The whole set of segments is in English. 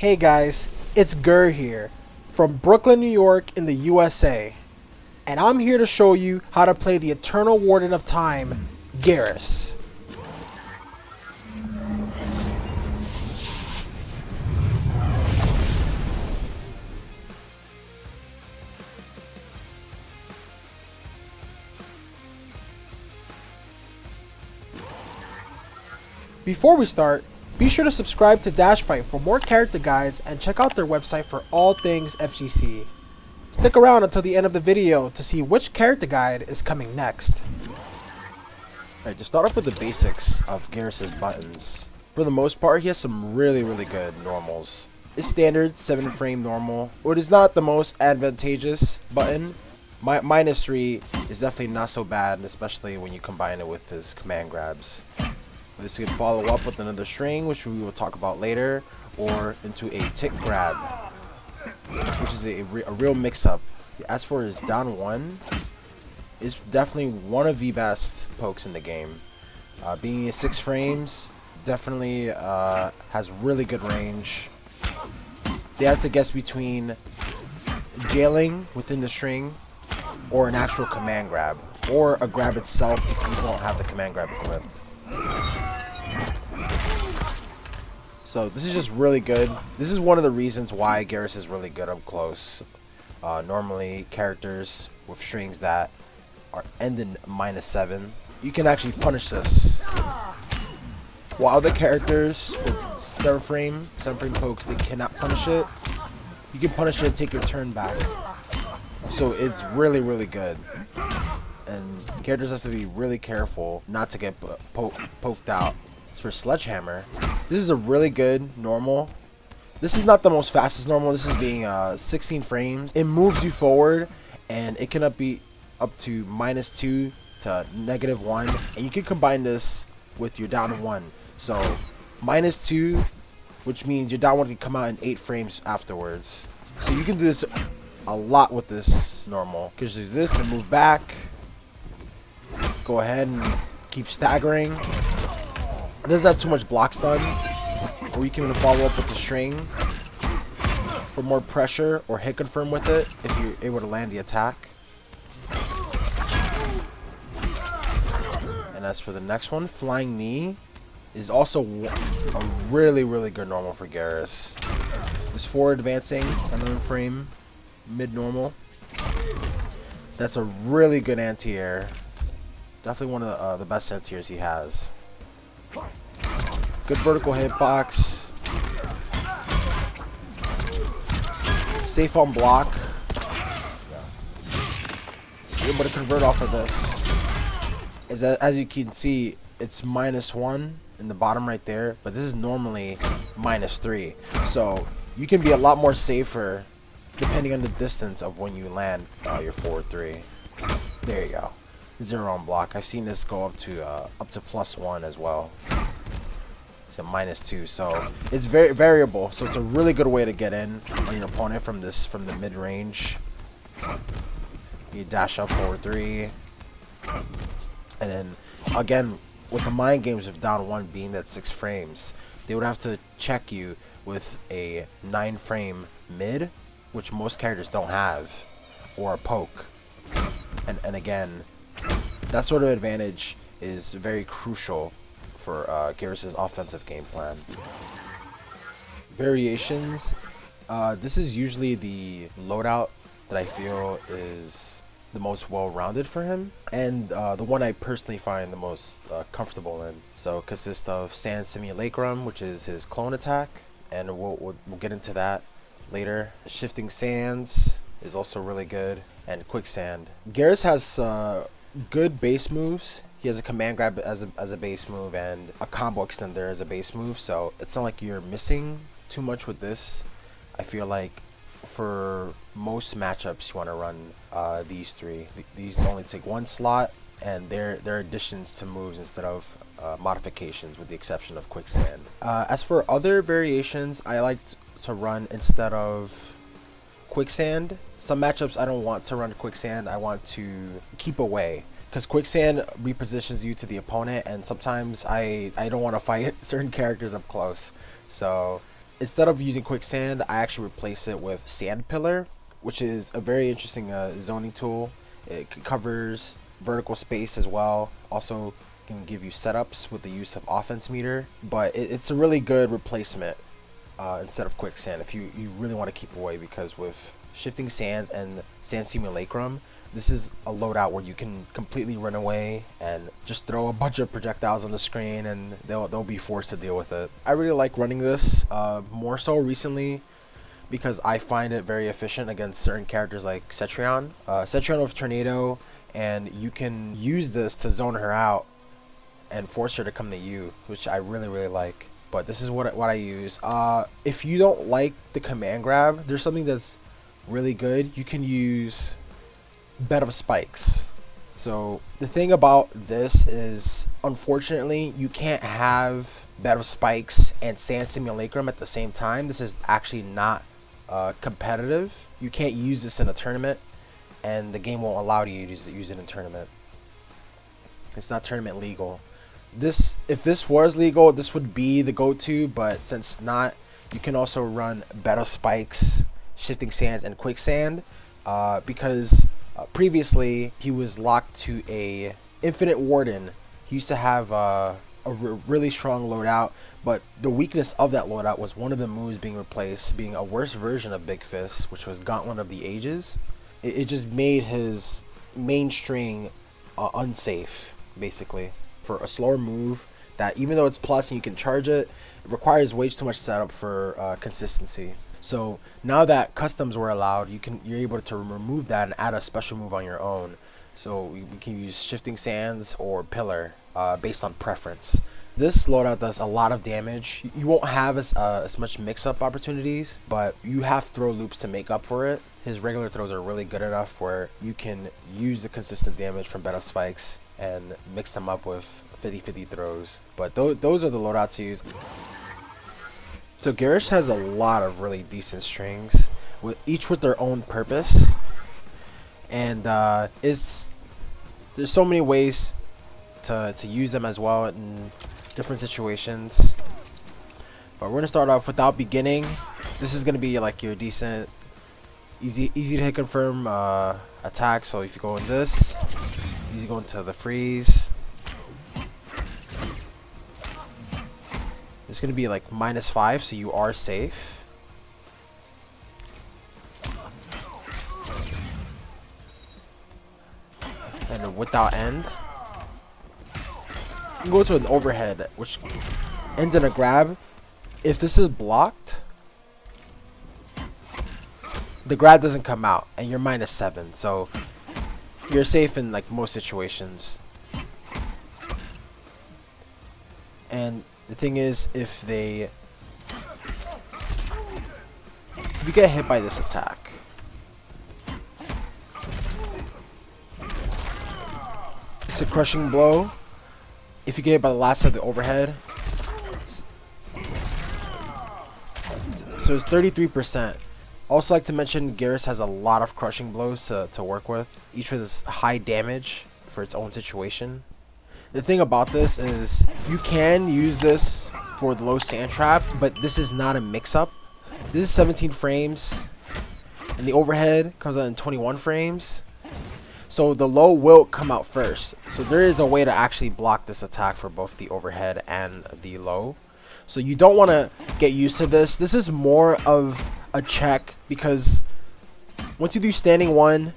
Hey guys, it's Grr here from Brooklyn, New York in the USA, and I'm here to show you how to play the Eternal Warden of Time, Geras. Before we start, be sure to subscribe to DashFight for more character guides and check out their website for all things FGC. Stick around until the end of the video to see which character guide is coming next. Alright, to start off with the basics of Geras' buttons. For the most part, he has some really good normals. His standard 7 frame normal, it is not the most advantageous button. -3 is definitely not so bad, especially when you combine it with his command grabs. This can follow up with another string, which we will talk about later, or into a tick grab, which is a real mix-up. As for his down 1, is definitely one of the best pokes in the game. Being at 6 frames, definitely has really good range. They have to guess between jailing within the string, or an actual command grab, or a grab itself if you don't have the command grab equipped. So this is just really good. This is one of the reasons why Geras is really good up close. Normally characters with strings that end in -7, you can actually punish this. While other characters with 7 frame pokes, they cannot punish it. You can punish it and take your turn back. So it's really good. And characters have to be really careful not to get poked out. As for Sledgehammer, this is a really good normal. This is not the most fastest normal. This is being 16 frames. It moves you forward, and it can be up to -2 to -1, and you can combine this with your down 1. So -2, which means your down 1 can come out in 8 frames afterwards. So you can do this a lot with this normal. You can just do this and move back. Go ahead and keep staggering. It doesn't have too much block stun, or you can even follow up with the string for more pressure, or hit confirm with it if you're able to land the attack. And as for the next one, Flying Knee is also a really good normal for Geras. This forward advancing 11 frame mid normal. That's a really good anti-air. Definitely one of the best anti-airs he has. Good vertical hitbox. Safe on block. You're able to convert off of this. As you can see, it's -1 in the bottom right there, but this is normally -3. So you can be a lot more safer depending on the distance of when you land your forward 3. There you go. 0 on block. I've seen this go up to +1 as well. So -2. So it's very variable. So it's a really good way to get in on your opponent from the mid range. You dash up forward 3, and then again with the mind games of down 1 being that 6 frames, they would have to check you with a 9 frame mid, which most characters don't have, or a poke. And again, that sort of advantage is very crucial for Geras' offensive game plan. Variations. This is usually the loadout that I feel is the most well-rounded for him, and the one I personally find the most comfortable in. So it consists of Sand Simulacrum, which is his clone attack, and we'll get into that later. Shifting Sands is also really good, and Quicksand. Geras has good base moves. He has a command grab as a base move, and a combo extender as a base move, so it's not like you're missing too much with this. I feel like for most matchups you want to run these 3. These only take 1 slot, and they're additions to moves instead of modifications, with the exception of Quicksand. As for other variations, I like to run, instead of Quicksand, some matchups I don't want to run Quicksand. I want to keep away, because Quicksand repositions you to the opponent, and sometimes I don't want to fight certain characters up close. So instead of using quicksand, I actually replace it with sand pillar, which is a very interesting zoning tool. It covers vertical space as well. Also can give you setups with the use of offense meter, but it's a really good replacement instead of quicksand if you really want to keep away, because with shifting sands and sand simulacrum, this is a loadout where you can completely run away and just throw a bunch of projectiles on the screen and they'll be forced to deal with it. I really like running this more so recently because I find it very efficient against certain characters like Cetrion. Cetrion with Tornado, and you can use this to zone her out and force her to come to you, which I really like. But this is what I use. If you don't like the command grab, there's something that's really good. You can use Bed of Spikes. So the thing about this is, unfortunately, you can't have Bed of Spikes and Sand Simulacrum at the same time. This is actually not competitive. You can't use this in a tournament, and the game won't allow you to use it in tournament. It's not tournament legal. If this was legal, this would be the go-to, but since not, you can also run Bed of Spikes, Shifting Sands, and Quicksand, because previously he was locked to a Infinite Warden. He used to have a really strong loadout, but the weakness of that loadout was one of the moves being replaced, being a worse version of Big Fist, which was Gauntlet of the Ages. It just made his main string unsafe, basically, for a slower move that, even though it's plus and you can charge it, it requires way too much setup for consistency. So now that customs were allowed, you're able to remove that and add a special move on your own. So we can use Shifting Sands or Pillar based on preference. This loadout does a lot of damage. You won't have as much mix-up opportunities, but you have throw loops to make up for it. His regular throws are really good enough where you can use the consistent damage from Bed of Spikes and mix them up with 50-50 throws. But those are the loadouts to use. So Geras has a lot of really decent strings, each with their own purpose, and there's so many ways to use them as well in different situations. But we're gonna start off without beginning. This is gonna be like your decent, easy to hit confirm attack. So if you go in this, easy go into the freeze. It's gonna be like -5, so you are safe. And without end, you can go to an overhead, which ends in a grab. If this is blocked, the grab doesn't come out, and you're -7, so you're safe in like most situations. And the thing is, if you get hit by this attack, it's a crushing blow. If you get hit by the last of the overhead, so it's 33%. Also like to mention, Geras has a lot of crushing blows to work with, each with this high damage for its own situation. The thing about this is you can use this for the low sand trap, but this is not a mix-up. This is 17 frames, and the overhead comes out in 21 frames. So the low will come out first. So there is a way to actually block this attack for both the overhead and the low. So you don't want to get used to this. This is more of a check, because once you do standing 1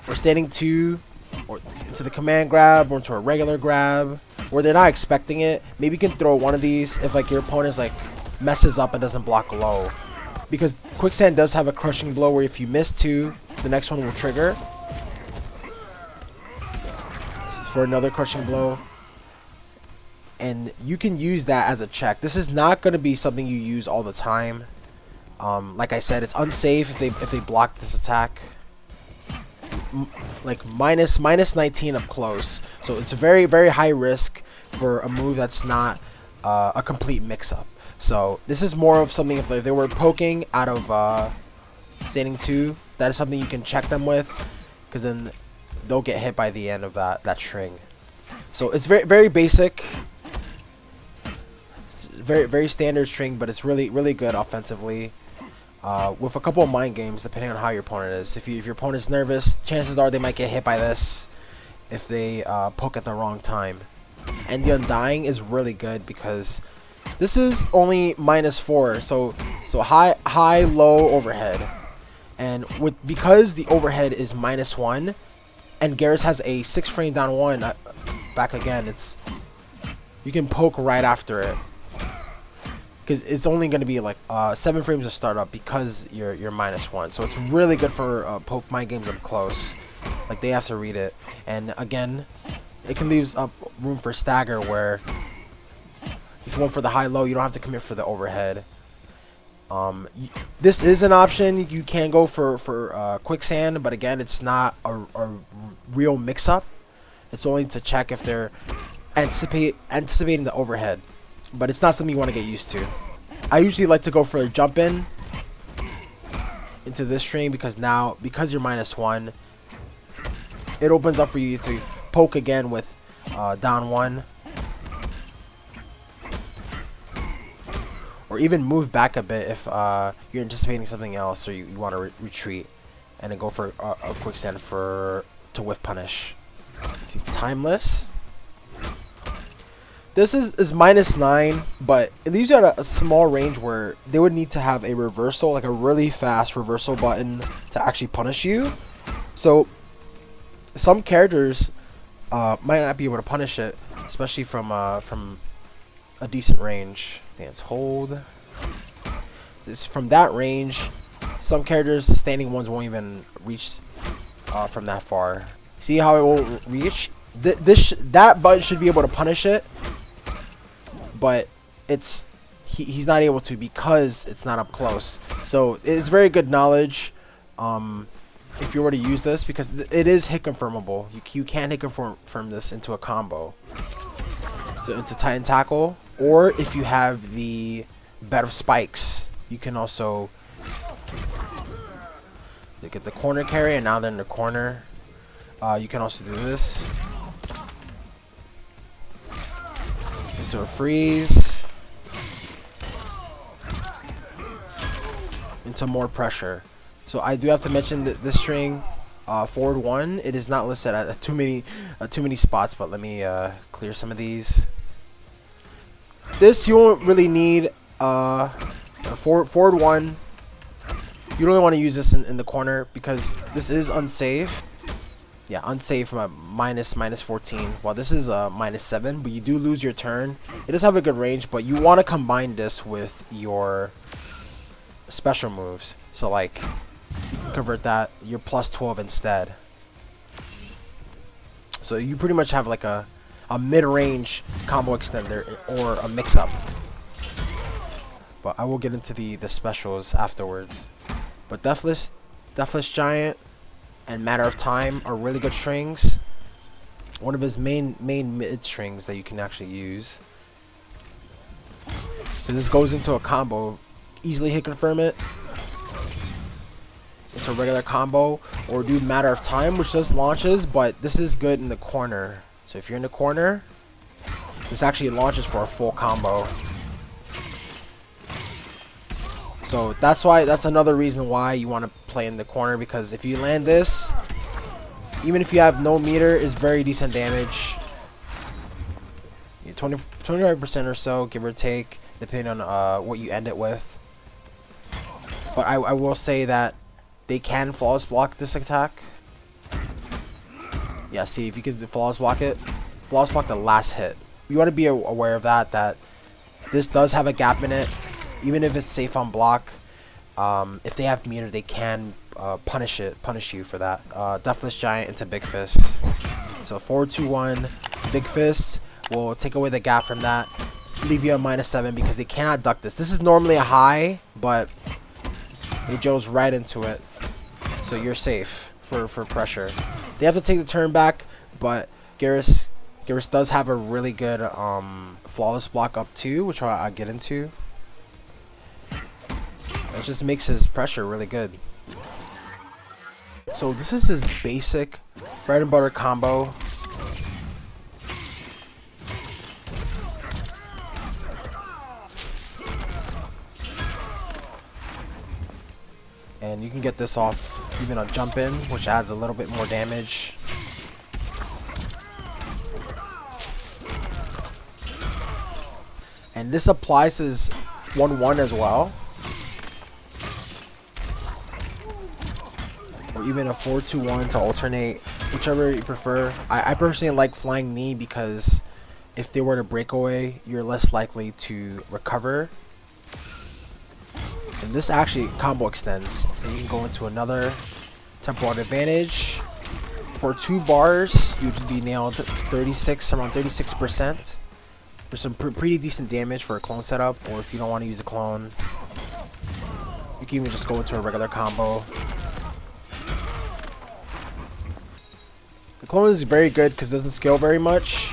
or standing 2, or into the command grab or into a regular grab where they're not expecting it, maybe you can throw one of these if like your opponent's like messes up and doesn't block low, because quicksand does have a crushing blow where if you miss 2, the next one will trigger for another crushing blow, and you can use that as a check. This is not going to be something you use all the time. Like I said, it's unsafe if they block this attack. Like minus 19 up close, so it's very high risk for a move that's not a complete mix-up. So this is more of something if they were poking out of standing 2, that is something you can check them with, because then they'll get hit by the end of that string. So it's very basic. It's very standard string, but it's really good offensively. With a couple of mind games depending on how your opponent is. If your opponent's nervous, chances are they might get hit by this if they poke at the wrong time. And the Undying is really good because this is only -4, so high, low, overhead, and because the overhead is -1, and Geras has a 6 frame down 1 back again, you can poke right after it because it's only going to be like 7 frames of startup because you're -1. So it's really good for poke mind games up close. Like they have to read it, and again, it can leave up room for stagger where if you went for the high-low, you don't have to commit for the overhead. This is an option. You can go for quicksand, but again, it's not a real mix-up. It's only to check if they're anticipating the overhead, but it's not something you want to get used to. I usually like to go for a jump in into this string because you're -1, it opens up for you to poke again with down 1. Or even move back a bit if you're anticipating something else, or you want to retreat, and then go for a quicksand to whiff punish. See, timeless. This is -9, but it leaves you at a small range where they would need to have a reversal, like a really fast reversal button to actually punish you. So some characters might not be able to punish it, especially from a decent range. Dance hold. Just from that range, some characters, the standing ones, won't even reach from that far. See how it won't reach? That button should be able to punish it, but he's not able to because it's not up close. So it's very good knowledge if you were to use this, because it is hit confirmable. You can hit confirm this into a combo. So into Titan Tackle, or if you have the Bed of Spikes, you can also get the corner carry, and now they're in the corner. You can also do this into a freeze, into more pressure. So I do have to mention that this string, forward 1, it is not listed at too many spots, but let me clear some of these. This you won't really need forward 1. You don't really want to use this in the corner because this is unsafe. Yeah, unsafe from a -14. Well, this is a -7, but you do lose your turn. It does have a good range, but you want to combine this with your special moves. So like, convert that, you're +12 instead. So you pretty much have like a mid-range combo extender or a mix-up. But I will get into the specials afterwards. But Deathless Giant and Matter of Time are really good strings. One of his main mid strings that you can actually use. Because this goes into a combo. Easily hit confirm it into a regular combo, or do Matter of Time, which just launches, but this is good in the corner. So if you're in the corner, this actually launches for a full combo. So that's another reason why you want to play in the corner, because if you land this, even if you have no meter, it's very decent damage. 25% or so, give or take, depending on what you end it with. But I will say that they can flawless block this attack. Yeah, see, if you can flawless block it, flawless block the last hit. You want to be aware of that this does have a gap in it. Even if it's safe on block, if they have meter, they can punish you for that. Deathless Giant into Big Fist. So 4-2-1, Big Fist will take away the gap from that, leave you at -7 because they cannot duck this. This is normally a high, but it goes right into it, so you're safe for pressure. They have to take the turn back, but Geras does have a really good flawless block up too, which I'll get into. It just makes his pressure really good. So this is his basic bread and butter combo. And you can get this off even a jump in, which adds a little bit more damage. And this applies his 1-1 as well. Or even a 4-2-1 to alternate, whichever you prefer. I personally like flying knee because if they were to break away, you're less likely to recover. And this actually combo extends. And you can go into another temporal advantage. For 2 bars, you'd be nailed around 36%. There's some pretty decent damage for a clone setup, or if you don't want to use a clone, you can even just go into a regular combo. The clone is very good because it doesn't scale very much.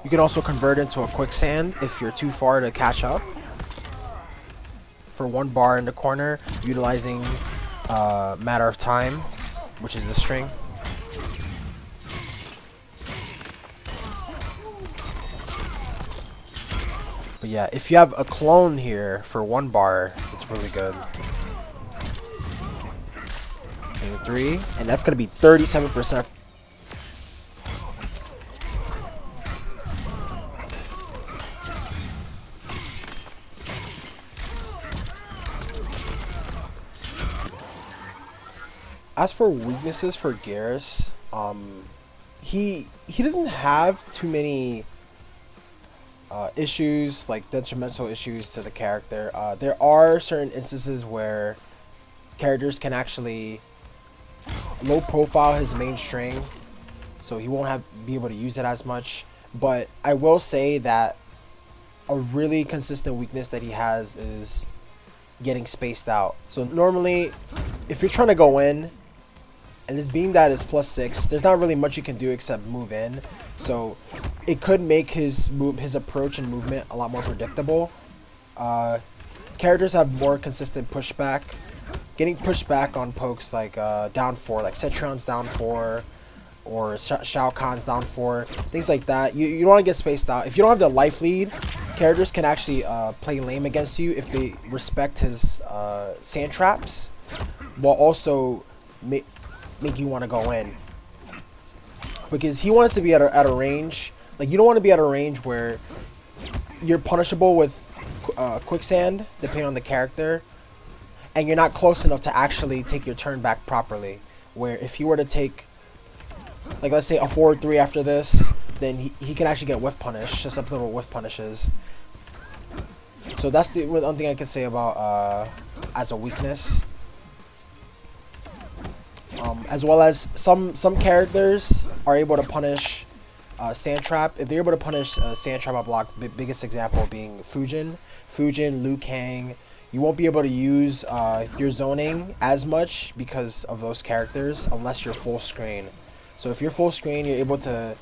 You can also convert into a quicksand if you're too far to catch up. For 1 bar in the corner, utilizing Matter of Time, which is the string. But yeah, if you have a clone here for 1 bar, it's really good. And 3, and that's gonna be 37%. As for weaknesses for Geras, he doesn't have too many issues, like detrimental issues to the character. There are certain instances where characters can actually low profile his main string, so he won't be able to use it as much. But I will say that a really consistent weakness that he has is getting spaced out. So normally, if you're trying to go in, and this being that it's +6, there's not really much you can do except move in. So it could make his approach and movement a lot more predictable. Characters have more consistent pushback. Getting pushed back on pokes like down 4, like Cetrion's down 4, or Shao Kahn's down 4, things like that. You don't want to get spaced out. If you don't have the life lead, characters can actually play lame against you if they respect his sand traps, while also make you want to go in, because he wants to be at a range. Like, you don't want to be at a range where you're punishable with quicksand, depending on the character, and you're not close enough to actually take your turn back properly. Where if you were to take, like, let's say a 4-3 after this, then he can actually get whiff punish, just up little whiff punishes. So that's the one thing I can say about as a weakness. As well as some characters are able to punish sand trap. If they're able to punish sand trap on block, biggest example being Fujin, Liu Kang, you won't be able to use your zoning as much because of those characters unless you're full screen. So if you're full screen, you're able to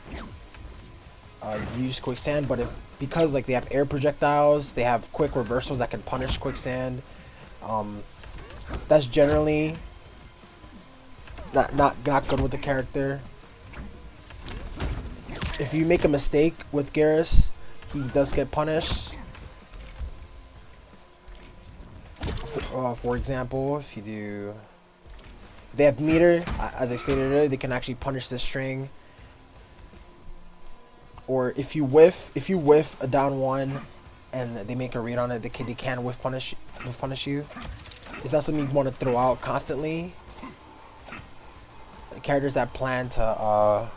use quicksand. But because like they have air projectiles, they have quick reversals that can punish quicksand. That's generally not good with the character. If you make a mistake with Geras, he does get punished. For example, if they have meter, as I stated earlier, they can actually punish this string. Or if you whiff a down 1 and they make a read on it, they can whiff punish you. Is that something you want to throw out constantly? Characters that plan to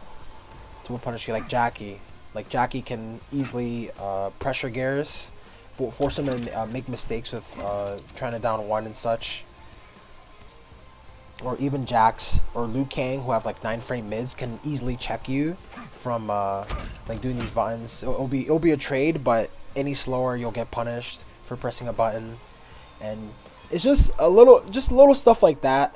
punish you, like Jackie. Like Jackie can easily pressure Geras, force him to make mistakes with trying to down 1 and such. Or even Jax or Liu Kang, who have like 9-frame mids, can easily check you from like doing these buttons. So it'll be a trade, but any slower you'll get punished for pressing a button. And it's just little stuff like that.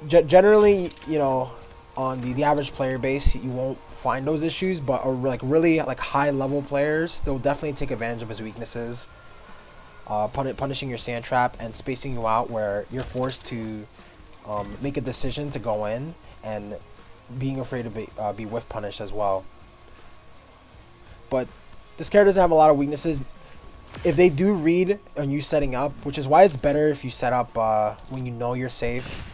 Generally, you know, on the average player base, you won't find those issues, but really high level players, they'll definitely take advantage of his weaknesses, punishing your sand trap and spacing you out where you're forced to make a decision to go in, and being afraid to be whiff punished as well. But this character doesn't have a lot of weaknesses. if they do read on you setting up, which is why it's better if you set up when you know you're safe.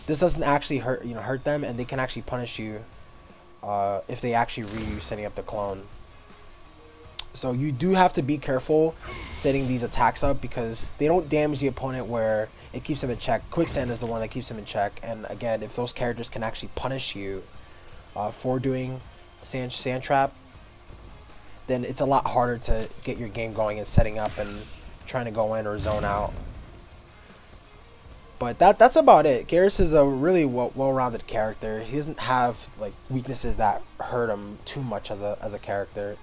This doesn't actually hurt them, and they can actually punish you if they actually read you setting up the clone. So you do have to be careful setting these attacks up because they don't damage the opponent where it keeps them in check. Quicksand is the one that keeps them in check, and again, if those characters can actually punish you for doing sand trap, then it's a lot harder to get your game going and setting up and trying to go in or zone out. But that's about it. Geras is a really well-rounded character. He doesn't have like weaknesses that hurt him too much as a character,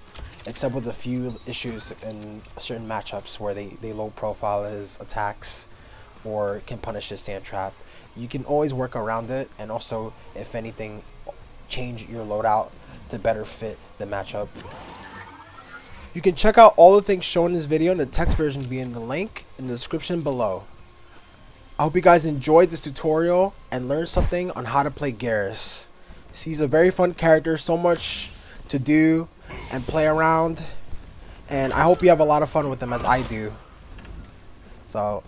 except with a few issues in certain matchups where they low profile his attacks or can punish his sand trap. You can always work around it, and also, if anything, change your loadout to better fit the matchup. You can check out all the things shown in this video, and the text version being in the link in the description below. I hope you guys enjoyed this tutorial and learned something on how to play Geras. He's a very fun character, so much to do and play around, and I hope you have a lot of fun with him as I do. So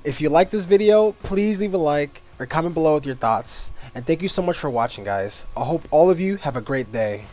if you like this video, please leave a like or comment below with your thoughts, and thank you so much for watching, guys. I hope all of you have a great day.